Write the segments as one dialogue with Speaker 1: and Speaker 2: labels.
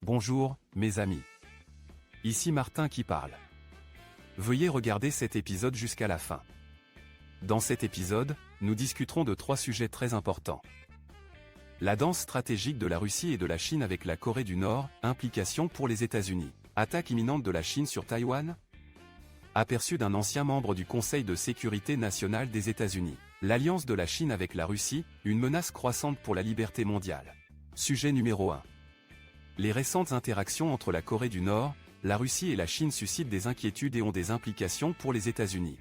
Speaker 1: Bonjour, mes amis. Ici Martin qui parle. Veuillez regarder cet épisode jusqu'à la fin. Dans cet épisode, nous discuterons de 3 sujets très importants. La danse stratégique de la Russie et de la Chine avec la Corée du Nord, implications pour les États-Unis. Attaque imminente de la Chine sur Taïwan? Aperçu d'un ancien membre du Conseil de sécurité nationale des États-Unis. L'alliance de la Chine avec la Russie, une menace croissante pour la liberté mondiale. Sujet numéro 1. Les récentes interactions entre la Corée du Nord, la Russie et la Chine suscitent des inquiétudes et ont des implications pour les États-Unis.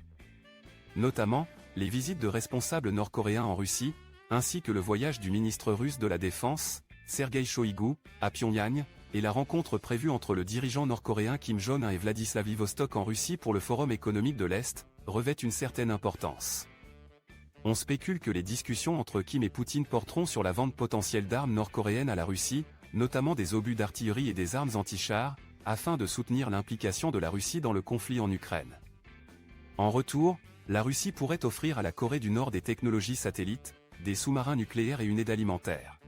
Speaker 1: Notamment, les visites de responsables nord-coréens en Russie, ainsi que le voyage du ministre russe de la Défense, Sergueï Shoïgu, à Pyongyang, et la rencontre prévue entre le dirigeant nord-coréen Kim Jong-un et Vladislavivostok en Russie pour le Forum économique de l'Est, revêtent une certaine importance. On spécule que les discussions entre Kim et Poutine porteront sur la vente potentielle d'armes nord-coréennes à la Russie, notamment des obus d'artillerie et des armes anti-chars, afin de soutenir l'implication de la Russie dans le conflit en Ukraine. En retour, la Russie pourrait offrir à la Corée du Nord des technologies satellites, des sous-marins nucléaires et une aide alimentaire.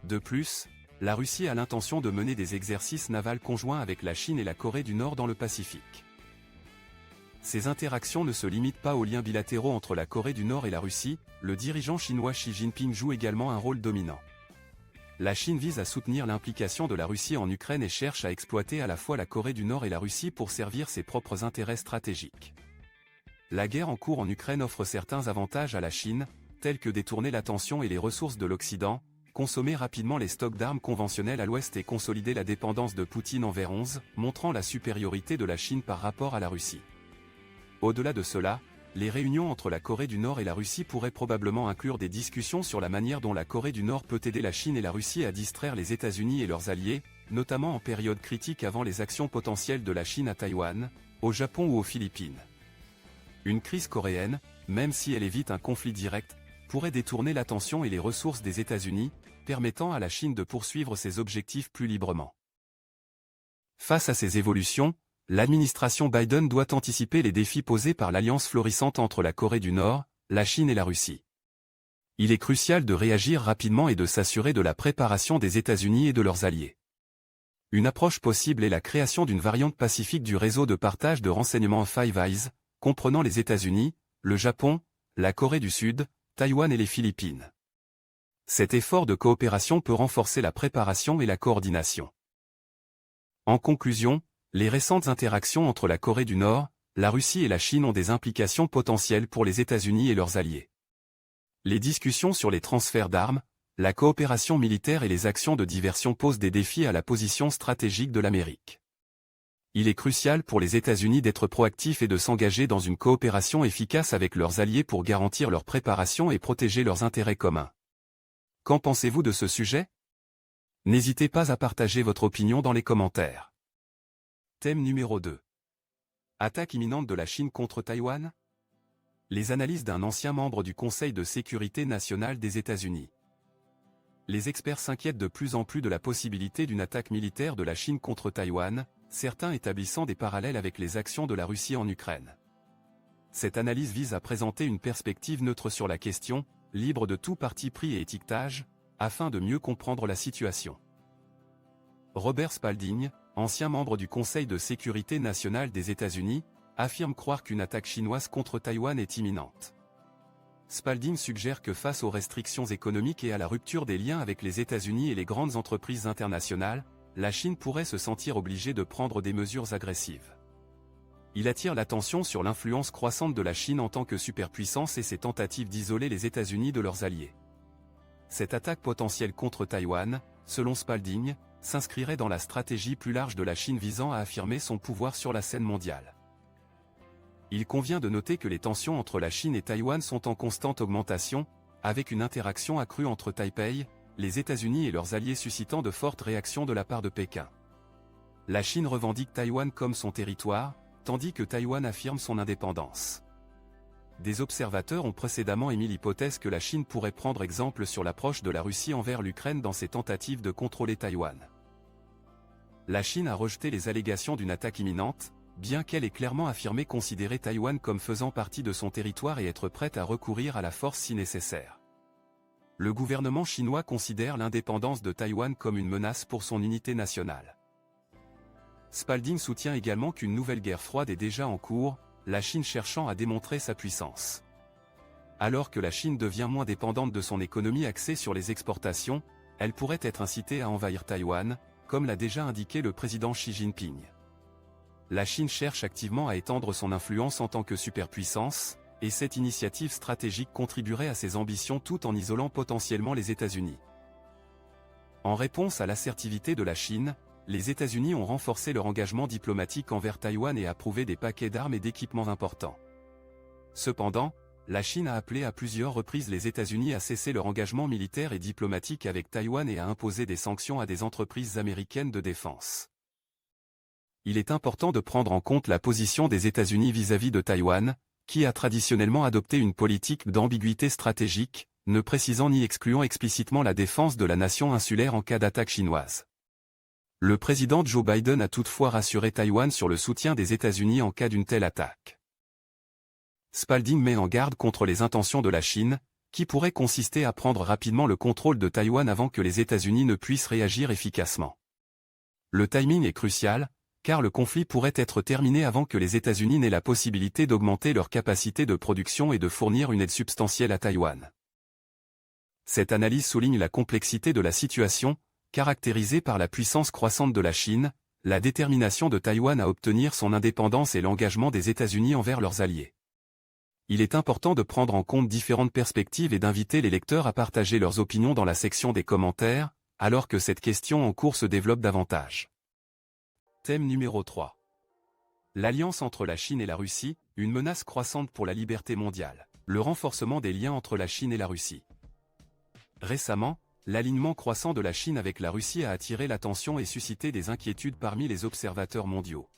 Speaker 1: De plus, la Russie a l'intention de mener des exercices navals conjoints avec la Chine et la Corée du Nord dans le Pacifique. Ces interactions ne se limitent pas aux liens bilatéraux entre la Corée du Nord et la Russie, le dirigeant chinois Xi Jinping joue également un rôle dominant. La Chine vise à soutenir l'implication de la Russie en Ukraine et cherche à exploiter à la fois la Corée du Nord et la Russie pour servir ses propres intérêts stratégiques. La guerre en cours en Ukraine offre certains avantages à la Chine, tels que détourner l'attention et les ressources de l'Occident, consommer rapidement les stocks d'armes conventionnelles à l'Ouest et consolider la dépendance de Poutine envers 11, montrant la supériorité de la Chine par rapport à la Russie. Au-delà de cela, les réunions entre la Corée du Nord et la Russie pourraient probablement inclure des discussions sur la manière dont la Corée du Nord peut aider la Chine et la Russie à distraire les États-Unis et leurs alliés, notamment en période critique avant les actions potentielles de la Chine à Taïwan, au Japon ou aux Philippines. Une crise coréenne, même si elle évite un conflit direct, pourrait détourner l'attention et les ressources des États-Unis, permettant à la Chine de poursuivre ses objectifs plus librement. Face à ces évolutions, l'administration Biden doit anticiper les défis posés par l'alliance florissante entre la Corée du Nord, la Chine et la Russie. Il est crucial de réagir rapidement et de s'assurer de la préparation des États-Unis et de leurs alliés. Une approche possible est la création d'une variante pacifique du réseau de partage de renseignements Five Eyes, comprenant les États-Unis, le Japon, la Corée du Sud, Taïwan et les Philippines. Cet effort de coopération peut renforcer la préparation et la coordination. En conclusion, les récentes interactions entre la Corée du Nord, la Russie et la Chine ont des implications potentielles pour les États-Unis et leurs alliés. Les discussions sur les transferts d'armes, la coopération militaire et les actions de diversion posent des défis à la position stratégique de l'Amérique. Il est crucial pour les États-Unis d'être proactifs et de s'engager dans une coopération efficace avec leurs alliés pour garantir leur préparation et protéger leurs intérêts communs. Qu'en pensez-vous de ce sujet? N'hésitez pas à partager votre opinion dans les commentaires. Thème numéro 2. Attaque imminente de la Chine contre Taïwan? Les analyses d'un ancien membre du Conseil de sécurité nationale des États-Unis. Les experts s'inquiètent de plus en plus de la possibilité d'une attaque militaire de la Chine contre Taïwan, certains établissant des parallèles avec les actions de la Russie en Ukraine. Cette analyse vise à présenter une perspective neutre sur la question, libre de tout parti pris et étiquetage, afin de mieux comprendre la situation. Robert Spalding, ancien membre du Conseil de sécurité nationale des États-Unis, affirme croire qu'une attaque chinoise contre Taïwan est imminente. Spalding suggère que face aux restrictions économiques et à la rupture des liens avec les États-Unis et les grandes entreprises internationales, la Chine pourrait se sentir obligée de prendre des mesures agressives. Il attire l'attention sur l'influence croissante de la Chine en tant que superpuissance et ses tentatives d'isoler les États-Unis de leurs alliés. Cette attaque potentielle contre Taïwan, selon Spalding, s'inscrirait dans la stratégie plus large de la Chine visant à affirmer son pouvoir sur la scène mondiale. Il convient de noter que les tensions entre la Chine et Taïwan sont en constante augmentation, avec une interaction accrue entre Taipei, les États-Unis et leurs alliés suscitant de fortes réactions de la part de Pékin. La Chine revendique Taïwan comme son territoire, tandis que Taïwan affirme son indépendance. Des observateurs ont précédemment émis l'hypothèse que la Chine pourrait prendre exemple sur l'approche de la Russie envers l'Ukraine dans ses tentatives de contrôler Taïwan. La Chine a rejeté les allégations d'une attaque imminente, bien qu'elle ait clairement affirmé considérer Taïwan comme faisant partie de son territoire et être prête à recourir à la force si nécessaire. Le gouvernement chinois considère l'indépendance de Taïwan comme une menace pour son unité nationale. Spalding soutient également qu'une nouvelle guerre froide est déjà en cours, la Chine cherchant à démontrer sa puissance. Alors que la Chine devient moins dépendante de son économie axée sur les exportations, elle pourrait être incitée à envahir Taïwan, comme l'a déjà indiqué le président Xi Jinping. La Chine cherche activement à étendre son influence en tant que superpuissance, et cette initiative stratégique contribuerait à ses ambitions tout en isolant potentiellement les États-Unis. En réponse à l'assertivité de la Chine, les États-Unis ont renforcé leur engagement diplomatique envers Taïwan et approuvé des paquets d'armes et d'équipements importants. Cependant, la Chine a appelé à plusieurs reprises les États-Unis à cesser leur engagement militaire et diplomatique avec Taïwan et à imposer des sanctions à des entreprises américaines de défense. Il est important de prendre en compte la position des États-Unis vis-à-vis de Taïwan, qui a traditionnellement adopté une politique d'ambiguïté stratégique, ne précisant ni excluant explicitement la défense de la nation insulaire en cas d'attaque chinoise. Le président Joe Biden a toutefois rassuré Taïwan sur le soutien des États-Unis en cas d'une telle attaque. Spalding met en garde contre les intentions de la Chine, qui pourraient consister à prendre rapidement le contrôle de Taïwan avant que les États-Unis ne puissent réagir efficacement. Le timing est crucial, car le conflit pourrait être terminé avant que les États-Unis n'aient la possibilité d'augmenter leur capacité de production et de fournir une aide substantielle à Taïwan. Cette analyse souligne la complexité de la situation, caractérisée par la puissance croissante de la Chine, la détermination de Taïwan à obtenir son indépendance et l'engagement des États-Unis envers leurs alliés. Il est important de prendre en compte différentes perspectives et d'inviter les lecteurs à partager leurs opinions dans la section des commentaires, alors que cette question en cours se développe davantage. Thème numéro 3. L'alliance entre la Chine et la Russie, une menace croissante pour la liberté mondiale. Le renforcement des liens entre la Chine et la Russie. Récemment, l'alignement croissant de la Chine avec la Russie a attiré l'attention et suscité des inquiétudes parmi les observateurs mondiaux.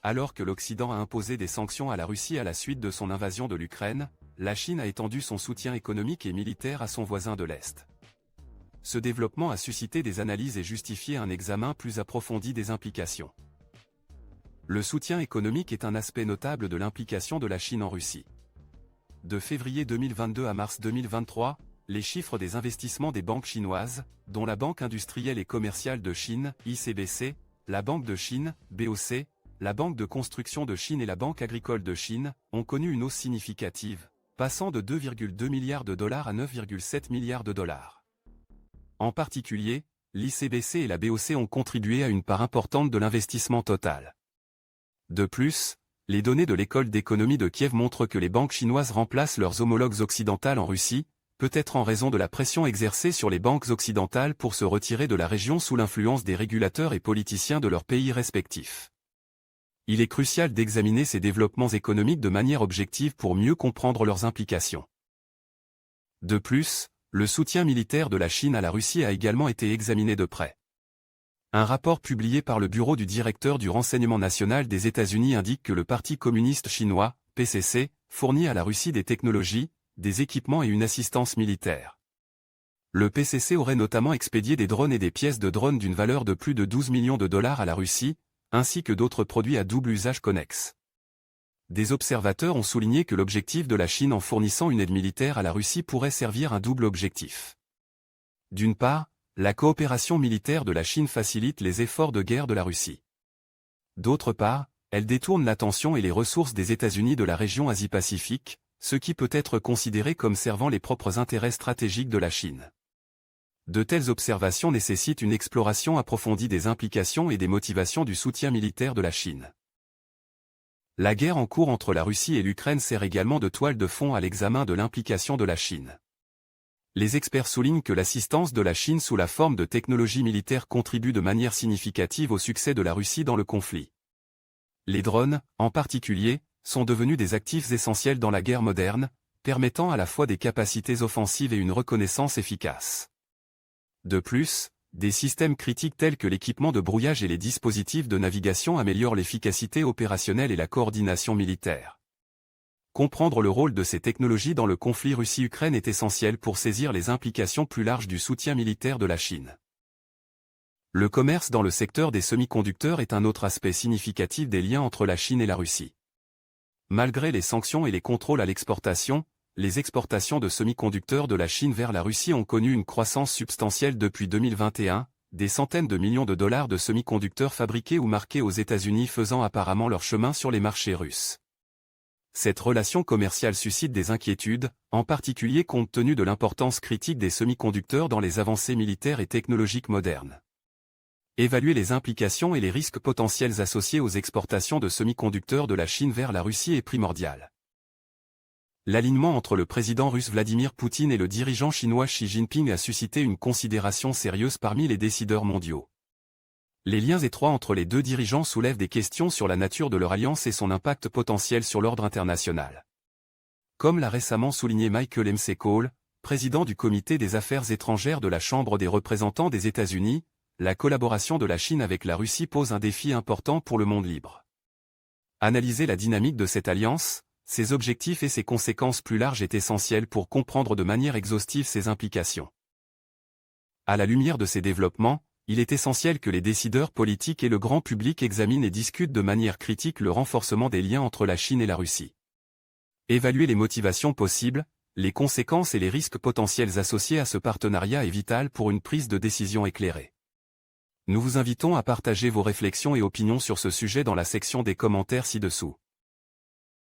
Speaker 1: Alors que l'Occident a imposé des sanctions à la Russie à la suite de son invasion de l'Ukraine, la Chine a étendu son soutien économique et militaire à son voisin de l'Est. Ce développement a suscité des analyses et justifié un examen plus approfondi des implications. Le soutien économique est un aspect notable de l'implication de la Chine en Russie. De février 2022 à mars 2023, les chiffres des investissements des banques chinoises, dont la Banque industrielle et commerciale de Chine, ICBC, la Banque de Chine, BOC, la Banque de construction de Chine et la Banque agricole de Chine, ont connu une hausse significative, passant de 2,2 milliards de dollars à 9,7 milliards de dollars. En particulier, l'ICBC et la BOC ont contribué à une part importante de l'investissement total. De plus, les données de l'école d'économie de Kiev montrent que les banques chinoises remplacent leurs homologues occidentales en Russie, peut-être en raison de la pression exercée sur les banques occidentales pour se retirer de la région sous l'influence des régulateurs et politiciens de leurs pays respectifs. Il est crucial d'examiner ces développements économiques de manière objective pour mieux comprendre leurs implications. De plus, le soutien militaire de la Chine à la Russie a également été examiné de près. Un rapport publié par le bureau du directeur du renseignement national des États-Unis indique que le Parti communiste chinois, PCC, fournit à la Russie des technologies, des équipements et une assistance militaire. Le PCC aurait notamment expédié des drones et des pièces de drones d'une valeur de plus de 12 millions de dollars à la Russie, ainsi que d'autres produits à double usage connexes. Des observateurs ont souligné que l'objectif de la Chine en fournissant une aide militaire à la Russie pourrait servir un double objectif. D'une part, la coopération militaire de la Chine facilite les efforts de guerre de la Russie. D'autre part, elle détourne l'attention et les ressources des États-Unis de la région Asie-Pacifique, ce qui peut être considéré comme servant les propres intérêts stratégiques de la Chine. De telles observations nécessitent une exploration approfondie des implications et des motivations du soutien militaire de la Chine. La guerre en cours entre la Russie et l'Ukraine sert également de toile de fond à l'examen de l'implication de la Chine. Les experts soulignent que l'assistance de la Chine sous la forme de technologies militaires contribue de manière significative au succès de la Russie dans le conflit. Les drones, en particulier, sont devenus des actifs essentiels dans la guerre moderne, permettant à la fois des capacités offensives et une reconnaissance efficace. De plus, des systèmes critiques tels que l'équipement de brouillage et les dispositifs de navigation améliorent l'efficacité opérationnelle et la coordination militaire. Comprendre le rôle de ces technologies dans le conflit Russie-Ukraine est essentiel pour saisir les implications plus larges du soutien militaire de la Chine. Le commerce dans le secteur des semi-conducteurs est un autre aspect significatif des liens entre la Chine et la Russie. Malgré les sanctions et les contrôles à l'exportation, les exportations de semi-conducteurs de la Chine vers la Russie ont connu une croissance substantielle depuis 2021, des centaines de millions de dollars de semi-conducteurs fabriqués ou marqués aux États-Unis faisant apparemment leur chemin sur les marchés russes. Cette relation commerciale suscite des inquiétudes, en particulier compte tenu de l'importance critique des semi-conducteurs dans les avancées militaires et technologiques modernes. Évaluer les implications et les risques potentiels associés aux exportations de semi-conducteurs de la Chine vers la Russie est primordial. L'alignement entre le président russe Vladimir Poutine et le dirigeant chinois Xi Jinping a suscité une considération sérieuse parmi les décideurs mondiaux. Les liens étroits entre les deux dirigeants soulèvent des questions sur la nature de leur alliance et son impact potentiel sur l'ordre international. Comme l'a récemment souligné Michael McCaul, président du Comité des Affaires étrangères de la Chambre des représentants des États-Unis, la collaboration de la Chine avec la Russie pose un défi important pour le monde libre. Analyser la dynamique de cette alliance, ses objectifs et ses conséquences plus larges est essentiel pour comprendre de manière exhaustive ses implications. À la lumière de ces développements, il est essentiel que les décideurs politiques et le grand public examinent et discutent de manière critique le renforcement des liens entre la Chine et la Russie. Évaluer les motivations possibles, les conséquences et les risques potentiels associés à ce partenariat est vital pour une prise de décision éclairée. Nous vous invitons à partager vos réflexions et opinions sur ce sujet dans la section des commentaires ci-dessous.